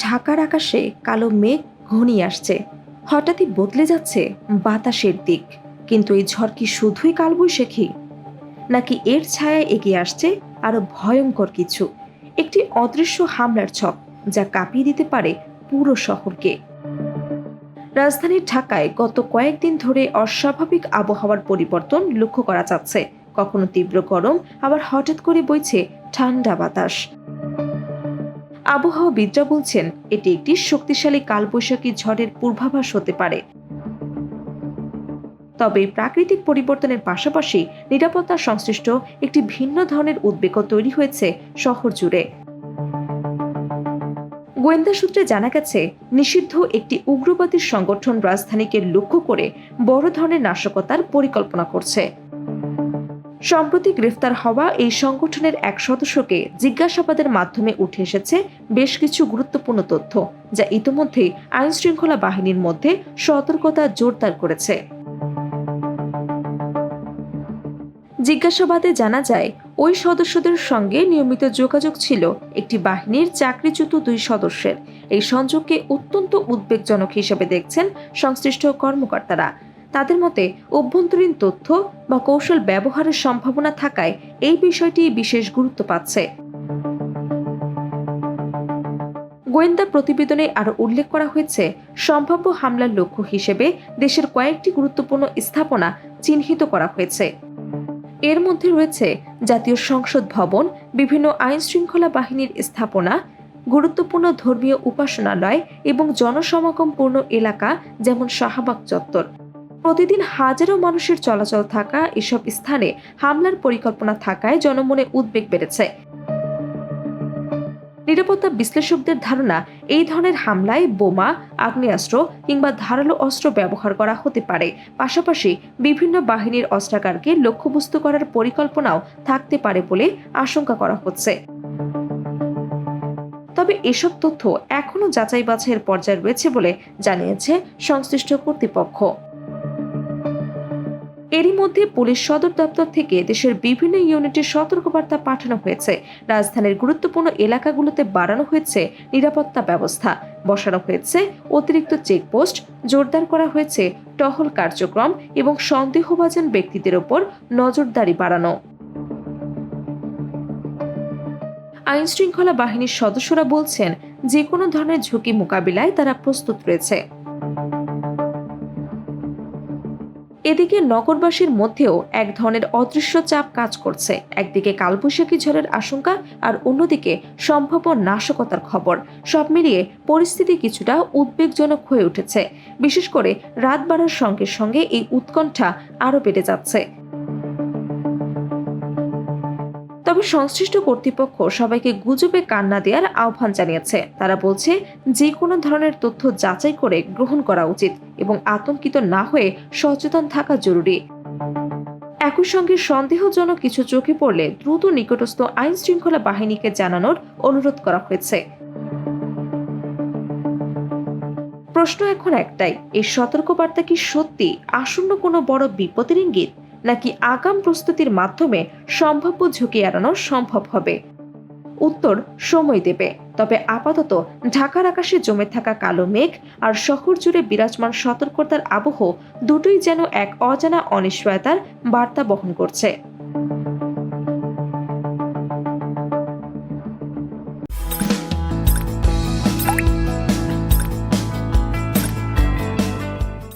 ঢাকার আকাশে কালো মেঘ ঘনিয়ে আসছে। হঠাৎই বদলে যাচ্ছে বাতাসের দিক। কিন্তু এই ঝড় কি শুধুই কালবৈশাখী, নাকি এর ছায়ায় এগিয়ে আসছে আরো ভয়ঙ্কর কিছু? একটি অদৃশ্য হামলার ছক যা কাঁপিয়ে দিতে পারে পুরো শহরকে। রাজধানী ঢাকায় গত কয়েকদিন ধরে অস্বাভাবিক আবহাওয়ার পরিবর্তন লক্ষ্য করা যাচ্ছে। কখনো তীব্র গরম, আবার হঠাৎ করে বইছে ঠান্ডা বাতাস। আবহাওয়াবিদরা বলছেন এটি একটি শক্তিশালী কালবৈশাখী ঝড়ের পূর্বাভাস হতে পারে। তবে প্রাকৃতিক পরিবর্তনের পাশাপাশি নিরাপত্তা সংশ্লিষ্ট একটি ভিন্ন ধরনের উদ্বেগও তৈরি হয়েছে শহর জুড়ে। গোয়েন্দা সূত্রে জানা গেছে, নিষিদ্ধ একটি উগ্রবাদী সংগঠন রাজধানীকে লক্ষ্য করে বড় ধরনের নাশকতার পরিকল্পনা করছে। সম্প্রতি গ্রেফতার হওয়া এই সংগঠনের এক সদস্যকে জিজ্ঞাসাবাদের মাধ্যমে উঠে এসেছে বেশ কিছু গুরুত্বপূর্ণ তথ্য, যা ইতোমধ্যে আইন শৃঙ্খলা বাহিনীর মধ্যে সতর্কতা জোরদার করেছে। জিজ্ঞাসাবাদে জানা যায়, ওই সদস্যদের সঙ্গে নিয়মিত যোগাযোগ ছিল একটি বাহিনীর চাকরিচ্যুত 2 সদস্যের। এই সংযোগকে অত্যন্ত উদ্বেগজনক হিসেবে দেখছেন সংশ্লিষ্ট কর্মকর্তারা। তাদের মতে, অভ্যন্তরীণ তথ্য বা কৌশল ব্যবহারের সম্ভাবনা থাকায় এই বিষয়টি বিশেষ গুরুত্ব পাচ্ছে। গোয়েন্দা প্রতিবেদনে আরও উল্লেখ করা হয়েছে, সম্ভাব্য হামলার লক্ষ্য হিসেবে দেশের কয়েকটি গুরুত্বপূর্ণ স্থাপনা চিহ্নিত করা হয়েছে। এর মধ্যে রয়েছে জাতীয় সংসদ ভবন, বিভিন্ন আইন শৃঙ্খলা বাহিনীর স্থাপনা, গুরুত্বপূর্ণ ধর্মীয় উপাসনালয় এবং জনসমাগমপূর্ণ এলাকা যেমন শাহবাগ চত্বর। প্রতিদিন হাজারো মানুষের চলাচল থাকা এসব স্থানে হামলার পরিকল্পনা থাকায় জনমনে উদ্বেগ বেড়েছে। নিরাপত্তা বিশ্লেষকদের ধারণা, এই ধরনের হামলায় বোমা, আগ্নেয়াস্ত্র কিংবা ধারালো অস্ত্র ব্যবহার করা হতে পারে। পাশাপাশি বিভিন্ন বাহিনীর অস্ত্রাগারকে লক্ষ্যবস্তু করার পরিকল্পনাও থাকতে পারে বলে আশঙ্কা করা হচ্ছে। তবে এসব তথ্য এখনও যাচাই বাছাইয়ের পর্যায়ে রয়েছে বলে জানিয়েছে সংশ্লিষ্ট কর্তৃপক্ষ। এরই মধ্যে পুলিশ সদর দপ্তর থেকে দেশের বিভিন্ন ইউনিটে সতর্কবার্তা পাঠানো হয়েছে। রাজধানীর গুরুত্বপূর্ণ এলাকাগুলোতে বাড়ানো হয়েছে নিরাপত্তা ব্যবস্থা, বসানো হয়েছে অতিরিক্ত চেকপোস্ট, জোরদার করা হয়েছে টহল কার্যক্রম এবং সন্দেহভাজন ব্যক্তিদের ওপর নজরদারি বাড়ানো। আইন শৃঙ্খলা বাহিনীর সদস্যরা বলছেন, যে কোনো ধরনের ঝুঁকি মোকাবিলায় তারা প্রস্তুত রয়েছে। এদিকে নগরবাসীর মধ্যেও এক ধরনের অদৃশ্য চাপ কাজ করছে। একদিকে কালবৈশাখী ঝড়ের আশঙ্কা, আর অন্যদিকে সম্ভাব্য নাশকতার খবর। সব মিলিয়ে পরিস্থিতি কিছুটা উদ্বেগজনক হয়ে উঠেছে। বিশেষ করে রাত বাড়ার সঙ্গে সঙ্গে এই উৎকণ্ঠা আরও বেড়ে যাচ্ছে। তবে সংশ্লিষ্ট কর্তৃপক্ষ সবাইকে গুজবে কান না দেওয়ার আহ্বান জানিয়েছে। তারা বলছে, যে কোনো ধরনের তথ্য যাচাই করে গ্রহণ করা উচিত এবং আতঙ্কিত না হয়ে সচেতন থাকা জরুরি। একই সঙ্গে সন্দেহজনক কিছু চোখে পড়লে দ্রুত নিকটস্থ আইন শৃঙ্খলা বাহিনীকে জানানোর অনুরোধ করা হয়েছে। প্রশ্ন এখন একটাই, এই সতর্কবার্তা কি সত্যি আসন্ন কোনো বড় বিপদের ইঙ্গিত, নাকি আগাম প্রস্তুতির মাধ্যমে সম্ভাব্য ঝুঁকি এড়ানো সম্ভব হবে? উত্তর সময় দেবে। তবে আপাতত ঢাকার আকাশে জমে থাকা কালো মেঘ আর শহর জুড়ে বিরাজমান সতর্কতার আবহ দুটোই যেন এক অজানা অনিশ্চয়তার বার্তা বহন করছে।